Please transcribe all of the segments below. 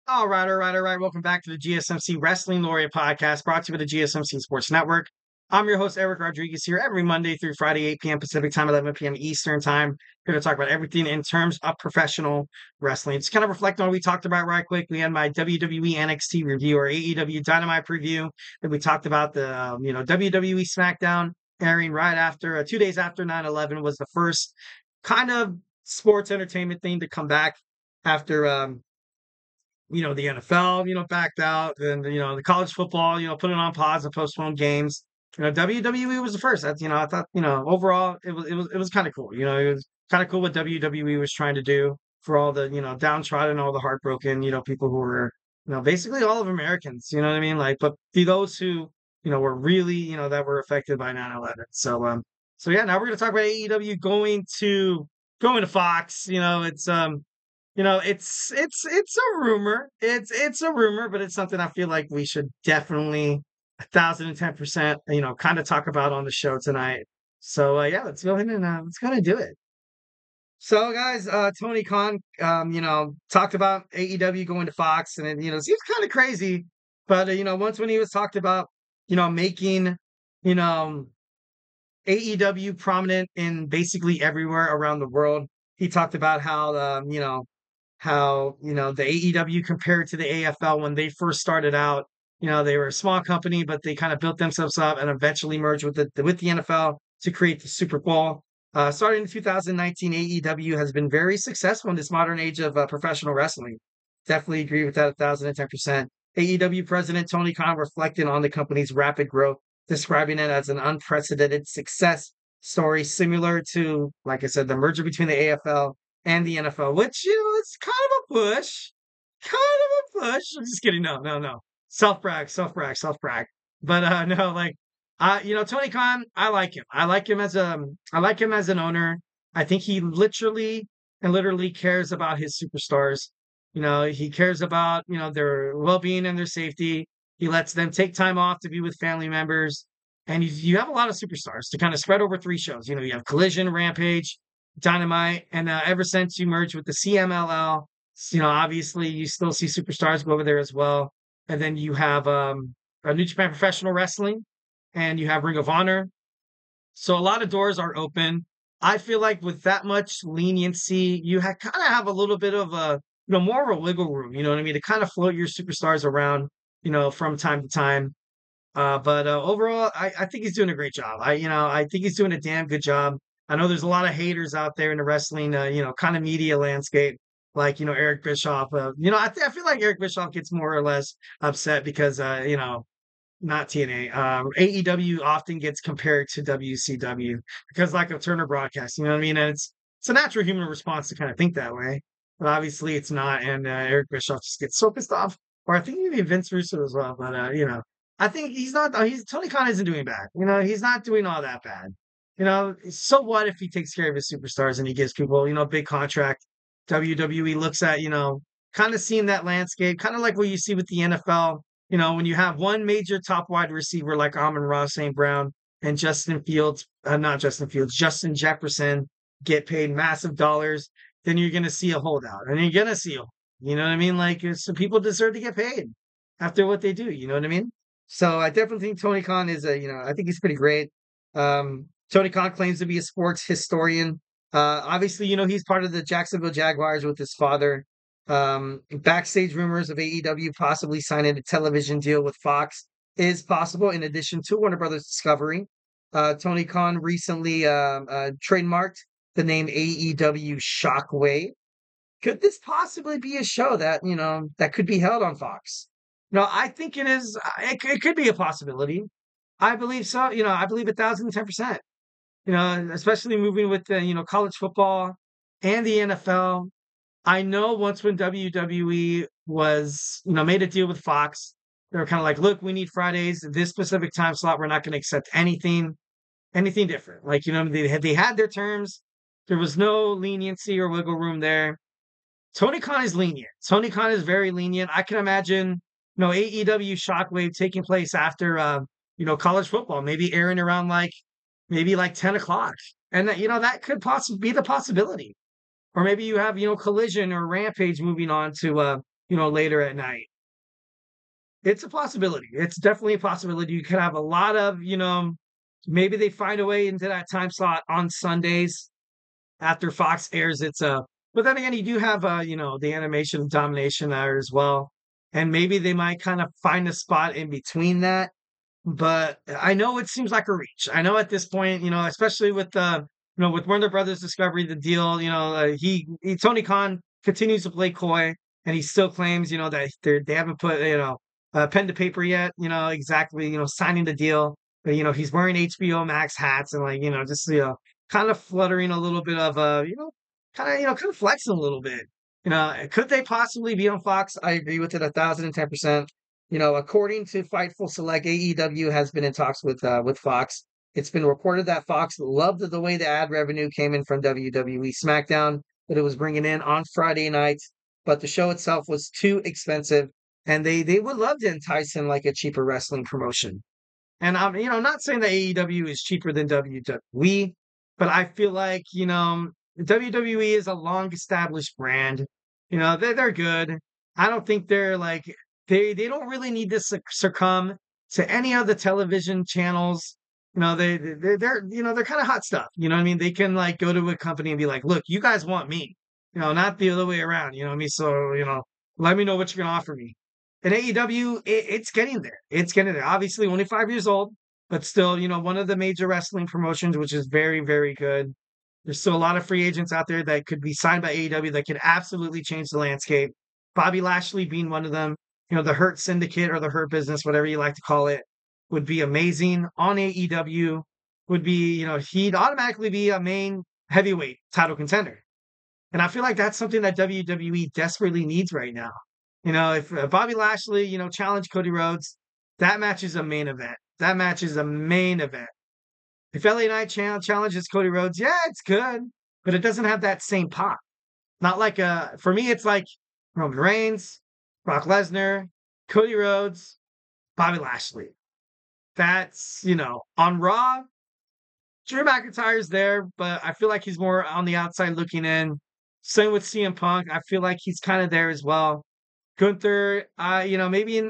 All right, all right, all right. Welcome back to the GSMC Wrestling Laureate podcast brought to you by the GSMC Sports Network. I'm your host, Eric Rodriguez, here every Monday through Friday, 8 p.m. Pacific time, 11 p.m. Eastern time. Here to talk about everything in terms of professional wrestling. Just kind of reflect on what we talked about right quick. We had my WWE NXT review or AEW Dynamite preview. Then we talked about the WWE SmackDown airing right after 2 days after 9/11 was the first kind of sports entertainment thing to come back after the NFL, backed out, and the college football, put it on pause and postponed games. WWE was the first. That's I thought, overall it was kind of cool. It was kind of cool what WWE was trying to do for all the, downtrodden, all the heartbroken, people who were, basically all of Americans, you know what I mean? Like, but those who, were really, that were affected by 9/11. So yeah, now we're gonna talk about AEW going to Fox. It's a rumor. It's a rumor, but it's something I feel like we should definitely 1,010%, kind of talk about on the show tonight. So yeah, let's go ahead and let's go ahead and do it. So guys, Tony Khan, talked about AEW going to Fox, and it seems kind of crazy, but once when he was talked about, making, you know, AEW prominent in basically everywhere around the world. He talked about how the AEW compared to the AFL when they first started out. They were a small company, but they kind of built themselves up and eventually merged with the NFL to create the Super Bowl. Starting in 2019, AEW has been very successful in this modern age of professional wrestling. Definitely agree with that 1,010%. AEW president Tony Khan reflected on the company's rapid growth, describing it as an unprecedented success story similar to, like I said, the merger between the AFL and the NFL, which, it's kind of a push. Kind of a push. I'm just kidding. No, no, no. Self brag, self brag, self brag. But no, like Tony Khan, I like him. I like him as an owner. I think he literally cares about his superstars. He cares about, their well-being and their safety. He lets them take time off to be with family members. And you have a lot of superstars to kind of spread over 3 shows. You have Collision, Rampage, Dynamite, and ever since you merged with the CMLL, obviously you still see superstars go over there as well. And then you have New Japan Professional Wrestling, and you have Ring of Honor. So a lot of doors are open. I feel like with that much leniency, you kind of have a little bit of a, more of a wiggle room. You know what I mean? To kind of float your superstars around, from time to time. But overall, I think he's doing a great job. I think he's doing a damn good job. I know there's a lot of haters out there in the wrestling, kind of media landscape, like, Eric Bischoff. I feel like Eric Bischoff gets more or less upset because, not TNA. AEW often gets compared to WCW because like of Turner Broadcast, you know what I mean? And it's a natural human response to kind of think that way, but obviously it's not. And Eric Bischoff just gets so pissed off, or I think maybe Vince Russo as well. But I think he's not. He's Tony Khan isn't doing bad. He's not doing all that bad. So what if he takes care of his superstars and he gives people, a big contract? WWE looks at, kind of seeing that landscape, kind of like what you see with the NFL. When you have one major top wide receiver like Amon-Ra St. Brown and not Justin Fields, Justin Jefferson get paid massive dollars, then you're going to see a holdout, and you're going to see you know what I mean? Like, some people deserve to get paid after what they do. You know what I mean? So I definitely think Tony Khan is I think he's pretty great. Tony Khan claims to be a sports historian. Obviously, he's part of the Jacksonville Jaguars with his father. Backstage rumors of AEW possibly signing a television deal with Fox is possible, in addition to Warner Brothers Discovery. Tony Khan recently trademarked the name AEW Shockwave. Could this possibly be a show that that could be held on Fox? No, I think it is. It could be a possibility. I believe so. I believe 1,010%. Especially moving with the college football and the NFL. I know once when WWE was, made a deal with Fox, they were kind of like, look, we need Fridays, this specific time slot. We're not going to accept anything different. Like, they had their terms. There was no leniency or wiggle room there. Tony Khan is lenient. Tony Khan is very lenient. I can imagine, AEW Shockwave taking place after, college football, maybe airing around maybe like 10 o'clock. And that could possibly be the possibility. Or maybe you have, Collision or Rampage moving on to later at night. It's a possibility. It's definitely a possibility. You could have a lot of, maybe they find a way into that time slot on Sundays after Fox airs its but then again you do have the animation domination there as well. And maybe they might kind of find a spot in between that. But I know it seems like a reach. I know at this point, especially with with Warner Brothers Discovery, the deal, Tony Khan continues to play coy, and he still claims, that they haven't put, pen to paper yet, exactly, signing the deal. But he's wearing HBO Max hats and like, just kind of fluttering a little bit of kind of flexing a little bit. Could they possibly be on Fox? I agree with it 1,010%. According to Fightful Select, AEW has been in talks with Fox. It's been reported that Fox loved the way the ad revenue came in from WWE SmackDown that it was bringing in on Friday nights, but the show itself was too expensive, and they would love to entice in like a cheaper wrestling promotion. And I'm not saying that AEW is cheaper than WWE, but I feel like WWE is a long established brand. They're good. I don't think they're like they don't really need to succumb to any of the television channels. They're kind of hot stuff. You know what I mean? They can like go to a company and be like, look, you guys want me, not the other way around. You know what I mean? So let me know what you're gonna offer me. And AEW, it's getting there. It's getting there. Obviously, only 5 years old, but still, one of the major wrestling promotions, which is very, very good. There's still a lot of free agents out there that could be signed by AEW that could absolutely change the landscape. Bobby Lashley being one of them. The Hurt Syndicate or the Hurt Business, whatever you like to call it, would be amazing on AEW. Would be, he'd automatically be a main heavyweight title contender. And I feel like that's something that WWE desperately needs right now. If Bobby Lashley, challenged Cody Rhodes, that match is a main event. That match is a main event. If LA Knight challenges Cody Rhodes, yeah, it's good, but it doesn't have that same pop. Not like for me, it's like Roman Reigns, Brock Lesnar, Cody Rhodes, Bobby Lashley. That's on Raw. Drew McIntyre's there, but I feel like he's more on the outside looking in. Same with CM Punk. I feel like he's kind of there as well. Gunther, maybe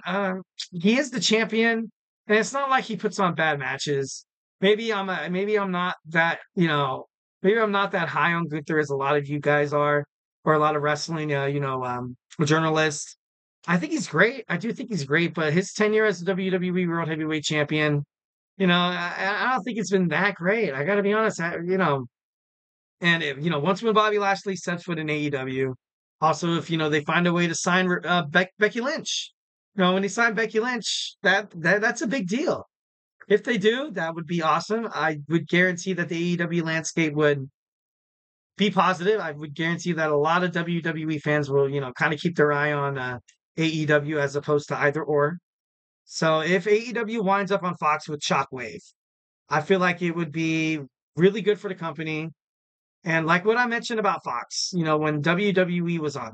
he is the champion, and it's not like he puts on bad matches. Maybe I'm not that maybe I'm not that high on Gunther as a lot of you guys are, or a lot of wrestling journalists. I think he's great. I do think he's great, but his tenure as the WWE World Heavyweight Champion, I don't think it's been that great. I got to be honest. And if, once when Bobby Lashley sets foot in AEW, also if they find a way to sign Becky Lynch, when he signed Becky Lynch, that's a big deal. If they do, that would be awesome. I would guarantee that the AEW landscape would be positive. I would guarantee that a lot of WWE fans will, kind of keep their eye on AEW as opposed to either or. So if AEW winds up on Fox with Shockwave, I feel like it would be really good for the company. And like what I mentioned about Fox, when WWE was on,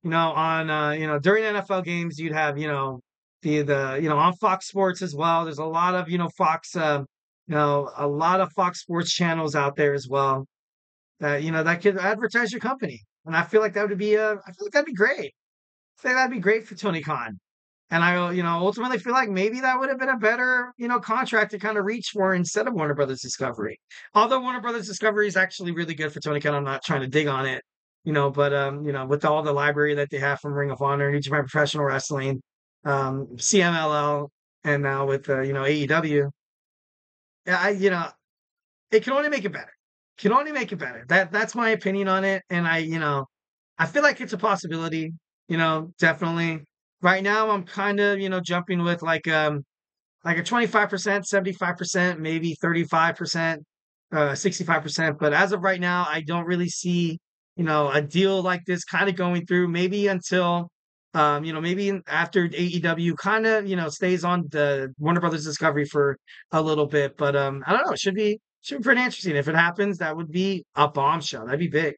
on during NFL games, you'd have, the on Fox Sports as well. There's a lot of, Fox, a lot of Fox Sports channels out there as well that, that could advertise your company. And I feel like that would be I feel like that'd be great. I think that'd be great for Tony Khan. And I, ultimately feel like maybe that would have been a better, contract to kind of reach for instead of Warner Brothers Discovery. Although Warner Brothers Discovery is actually really good for Tony Khan, I'm not trying to dig on it, but with all the library that they have from Ring of Honor, New Japan Professional Wrestling, CMLL, and now with AEW, it can only make it better. Can only make it better. That's my opinion on it, and I feel like it's a possibility. Definitely. Right now, I'm kind of, jumping with like a 25%, 75%, maybe 35%, 65%. But as of right now, I don't really see, a deal like this kind of going through. Maybe until, maybe after AEW kind of, stays on the Warner Brothers Discovery for a little bit. But I don't know. It should be pretty interesting. If it happens, that would be a bombshell. That'd be big.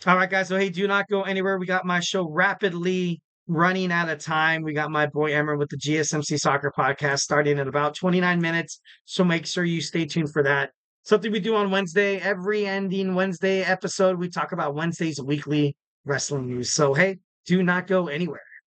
All right, guys. So, hey, do not go anywhere. We got my show rapidly running out of time. We got my boy Emmer with the GSMC Soccer Podcast starting in about 29 minutes. So make sure you stay tuned for that. Something we do on Wednesday, every ending Wednesday episode, we talk about Wednesday's weekly wrestling news. So, hey, do not go anywhere.